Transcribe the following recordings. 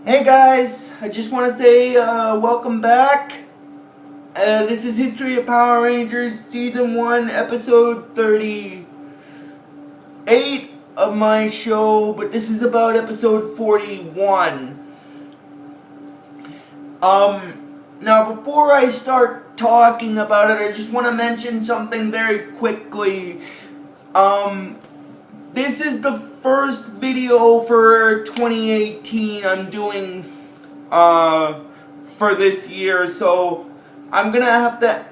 Hey guys, I just want to say welcome back. This is History of Power Rangers Season 1, Episode 38 of my show, but this is about Episode 41. Now before I start talking about it, I just want to mention something very quickly. This is the first video for 2018 I'm doing for this year, so I'm gonna have to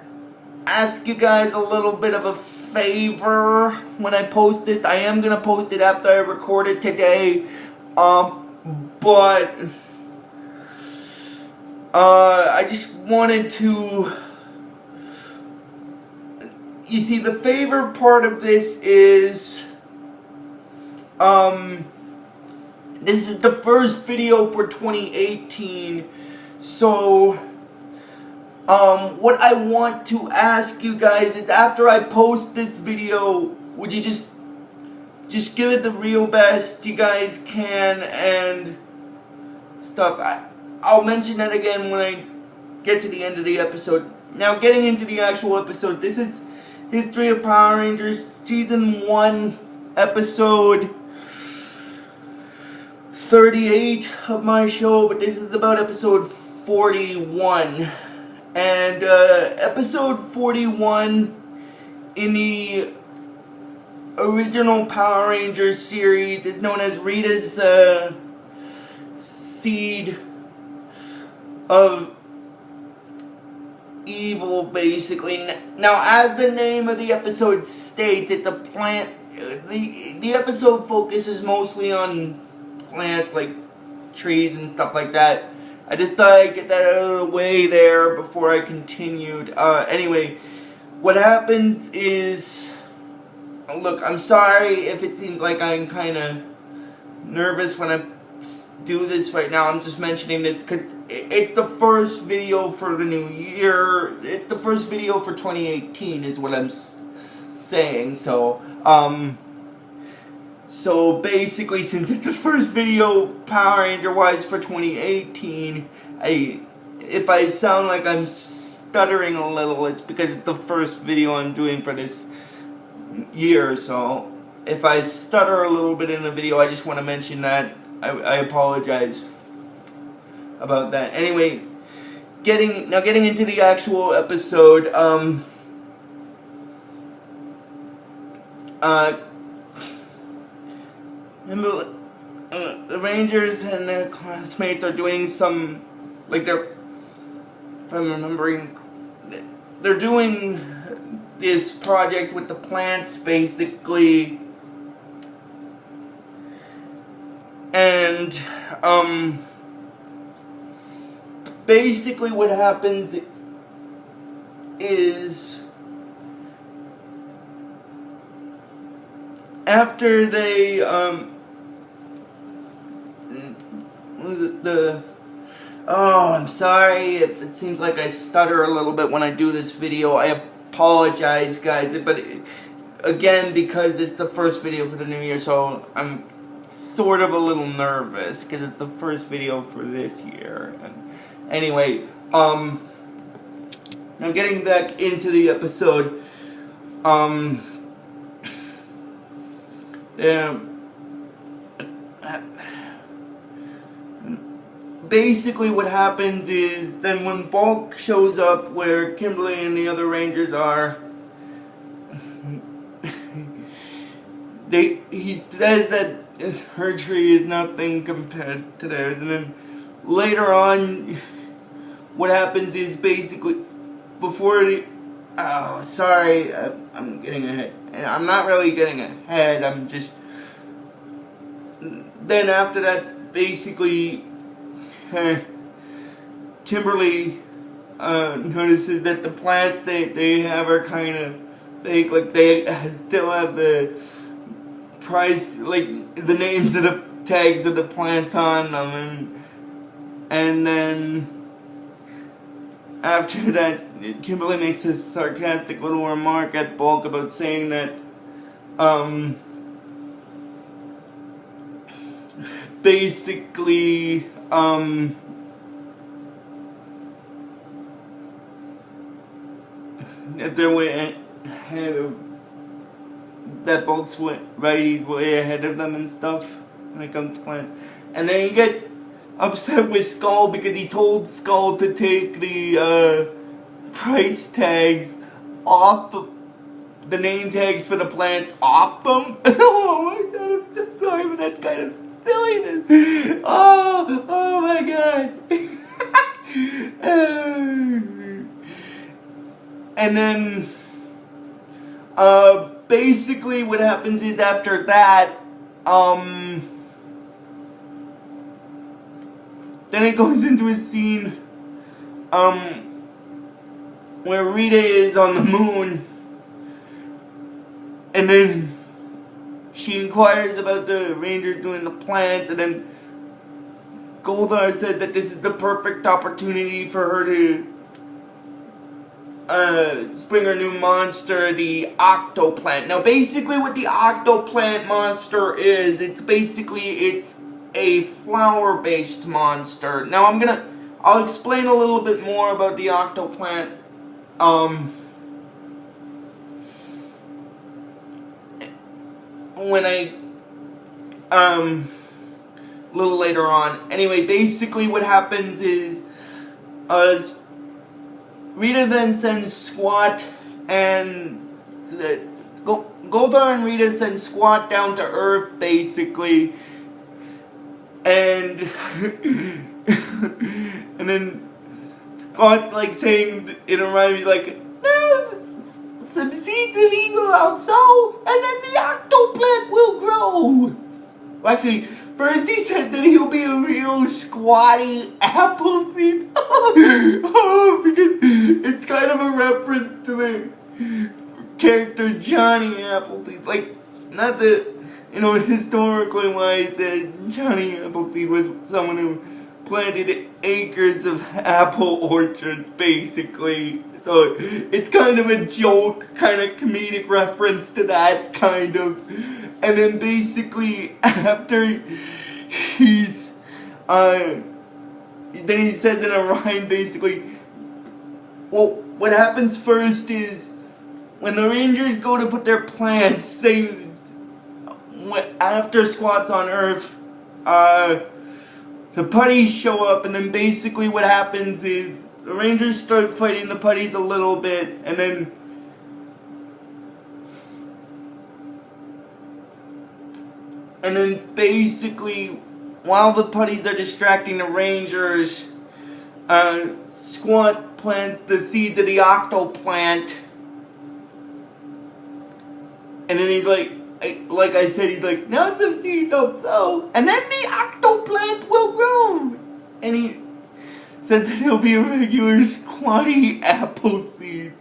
ask you guys a little bit of a favor when I post this. I am gonna post it after I record it today, but I just wanted to, you see, the favor part of this is this is the first video for 2018, so what I want to ask you guys is, after I post this video, would you just give it the real best you guys can and stuff. I'll mention that again when I get to the end of the episode. Now, getting into the actual episode, this is History of Power Rangers Season 1, Episode 38 of my show, but this is about Episode 41. And Episode 41 in the original Power Rangers series is known as Rita's Seed of Evil, basically. Now, as the name of the episode states, it's a plant. The episode focuses mostly on plants, like trees and stuff like that. I just thought I'd get that out of the way there before I continued. Anyway, what happens is, look, I'm sorry if it seems like I'm kind of nervous when I do this right now. I'm just mentioning this because it's the first video for the new year. It's the first video for 2018 is what I'm saying. So basically, since it's the first video Power Ranger wise for 2018, if I sound like I'm stuttering a little, it's because it's the first video I'm doing for this year. So if I stutter a little bit in the video, I just want to mention that. I apologize about that. Anyway, getting into the actual episode. Remember, the Rangers and their classmates are doing some, like, if I'm remembering, they're doing this project with the plants, basically. And, basically what happens is, after they, I'm sorry if it seems like I stutter a little bit when I do this video. I apologize, guys, but again, because it's the first video for the new year, so I'm sort of a little nervous because it's the first video for this year. And anyway, now getting back into the episode, basically what happens is, then when Bulk shows up where Kimberly and the other Rangers are, he says that her tree is nothing compared to theirs, and then later on, what happens is, basically, before the, sorry, I'm getting ahead. I'm not really getting ahead, I'm just, then after that, basically, Kimberly notices that the plants they have are kind of fake, like they still have the price, like the names of the tags of the plants on them, and then after that, Kimberly makes a sarcastic little remark at Bulk about saying that basically, if they're way ahead of, that both righties way ahead of them and stuff when it comes to plants. And then he gets upset with Skull because he told Skull to take the price tags off the name tags for the plants off them. Oh my god, I'm so sorry, but that's kind of silliness. Oh my god. And then basically what happens is after that, then it goes into a scene where Rita is on the moon, and then she inquires about the Rangers doing the plants, and then Goldar said that this is the perfect opportunity for her to spring her new monster, the Octoplant. Now basically what the Octoplant monster is, it's a flower-based monster. Now I'll explain a little bit more about the Octoplant when a little later on. Anyway, basically what happens is Rita then sends Squatt and Goldar and Rita send Squatt down to Earth basically, and and then Squatt's like saying in a rhyme, he's like, "No, some seeds of evil I'll sow, and then the Octoplant will grow." Well, actually, first he said that he'll be a real squatty apple seed. Oh, because it's kind of a reference to the character Johnny Appleseed. Like, not the, historically why I said Johnny Appleseed was someone who planted acres of apple orchards, basically. So, it's kind of a joke, kind of comedic reference to that, kind of. And then basically, after he's, then he says in a rhyme, basically, well, what happens first is, when the Rangers go to put their plants, after Squatt's on Earth, the putties show up, and then basically what happens is, the Rangers start fighting the putties a little bit, and then basically, while the putties are distracting the Rangers, Squatt plants the seeds of the Octoplant. And then he's like I said, he's like, "Now some seeds I'll sow, and then the Octoplant will grow." And he said that he'll be a regular squatty apple seed.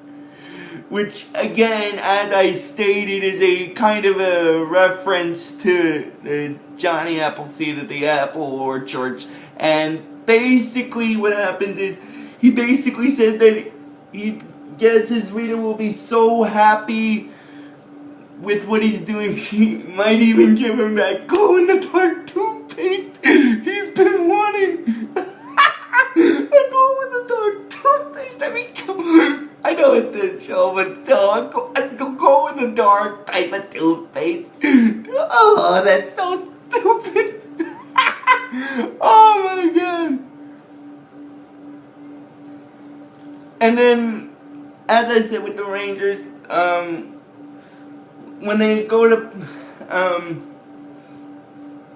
Which, again, as I stated, is a kind of a reference to the Johnny Appleseed at the apple orchards. And basically what happens is, he basically said that he guesses Rita will be so happy with what he's doing, she might even give him that glow-in-the-dark toothpaste he's been wanting. A glow-in-the-dark toothpaste, I mean, come on. I know it's this show, but still, a glow-in-the-dark type of toothpaste. Oh, that's so stupid. Oh my god. And then, as I said with the Rangers, when they go to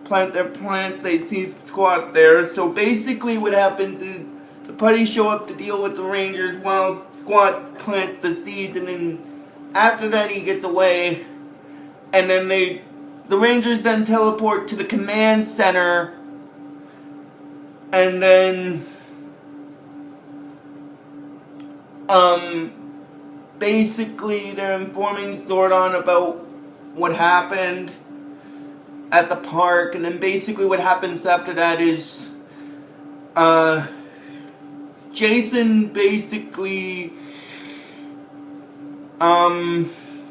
plant their plants, they see Squatt there. So basically what happens is, the putties show up to deal with the Rangers while Squatt plants the seeds, and then after that he gets away, and then the Rangers then teleport to the command center, and then basically they're informing Zordon about what happened at the park, and then basically what happens after that is Jason basically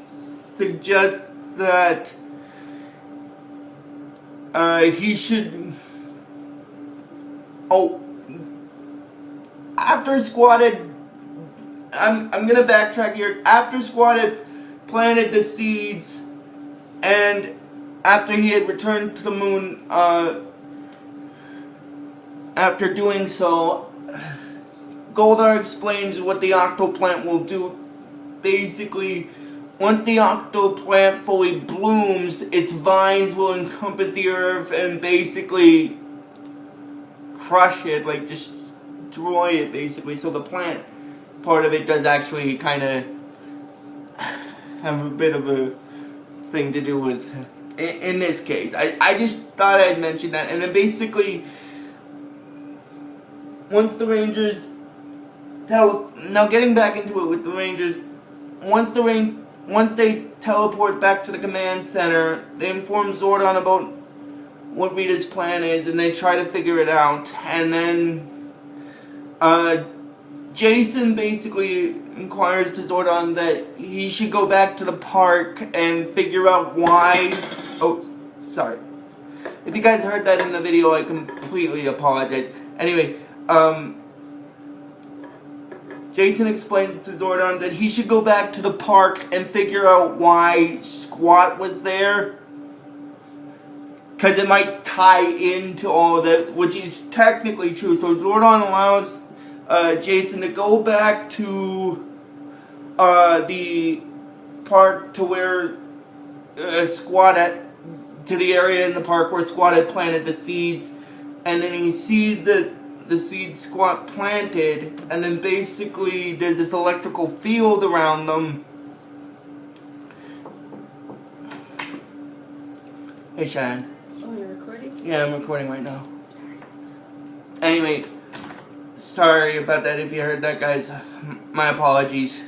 suggests that he should Oh, after Squatt had, I'm gonna backtrack here. After Squatt had planted the seeds, and after he had returned to the moon, after doing so, Goldar explains what the Octoplant will do. Basically, once the Octoplant fully blooms, its vines will encompass the earth and basically crush it, like destroy it, basically. So the plant part of it does actually kind of have a bit of a thing to do with, in this case. I just thought I'd mention that. And then basically, once the Rangers now getting back into it with the Rangers, once they teleport back to the command center, they inform Zordon about what Rita's plan is, and they try to figure it out. And then Jason basically inquires to Zordon that he should go back to the park and figure out why. Oh, sorry. If you guys heard that in the video, I completely apologize. Anyway, Jason explains to Zordon that he should go back to the park and figure out why Squatt was there. Because it might tie into all of that, which is technically true. So Zordon allows Jason to go back to the park to where to the area in the park where Squatt had planted the seeds. And then he sees that the seeds Squatt planted, and then basically there's this electrical field around them. Hey, Sharon. Oh, you're recording? Yeah, I'm recording right now. Anyway, sorry about that if you heard that, guys. My apologies.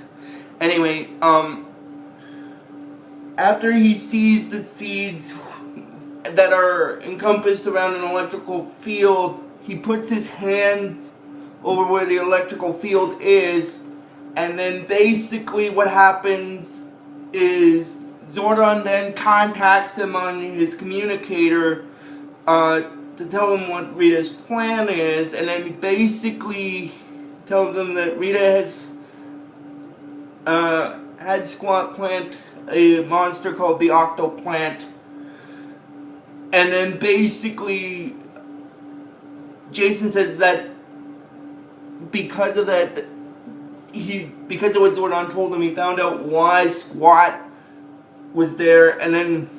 Anyway, after he sees the seeds that are encompassed around an electrical field, he puts his hand over where the electrical field is, and then basically what happens is Zordon then contacts him on his communicator to tell him what Rita's plan is, and then basically tells them that Rita has had Squatt plant a monster called the Octoplant, and then basically Jason says that because of that, because of what Zordon told him, he found out why Squatt was there, and then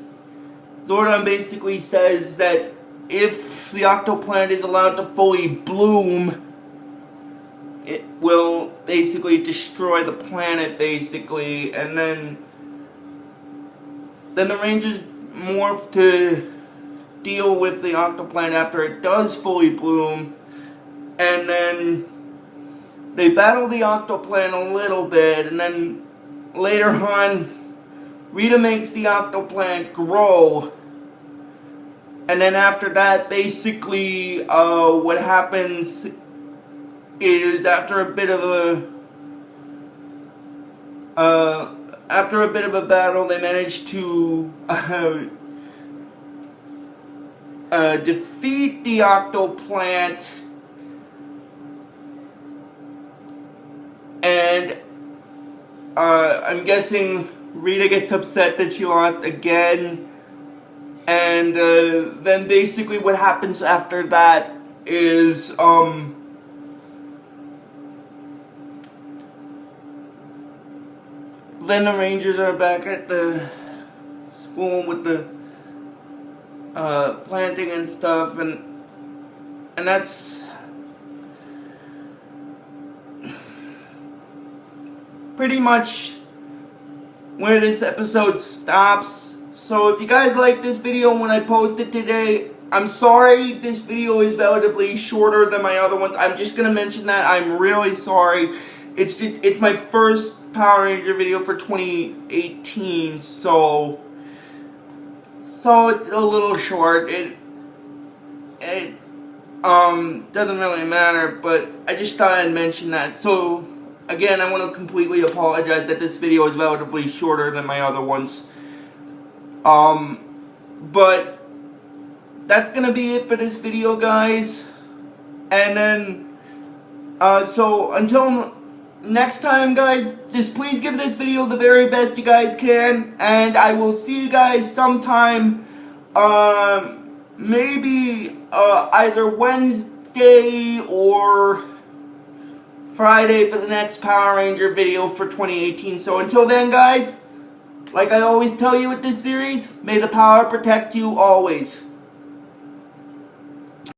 Zordon basically says that if the Octoplant is allowed to fully bloom, it will basically destroy the planet, basically, and then the Rangers morph to deal with the Octoplant after it does fully bloom, and then they battle the Octoplant a little bit, and then later on Rita makes the Octoplant grow, and then after that basically what happens is after a bit of a battle, they manage to defeat the Octoplant, and I'm guessing Rita gets upset that she lost again, and then basically what happens after that is then the Rangers are back at the school with the planting and stuff, and that's pretty much where this episode stops. So if you guys like this video when I post it today, I'm sorry this video is relatively shorter than my other ones. I'm just gonna mention that. I'm really sorry. It's my first Power Ranger video for 2018, so it's a little short. It doesn't really matter, but I just thought I'd mention that. So again, I want to completely apologize that this video is relatively shorter than my other ones. But that's gonna be it for this video, guys. And then, so until next time, guys, just please give this video the very best you guys can, and I will see you guys sometime, maybe, either Wednesday or Friday for the next Power Ranger video for 2018. So until then, guys, like I always tell you with this series, may the power protect you always.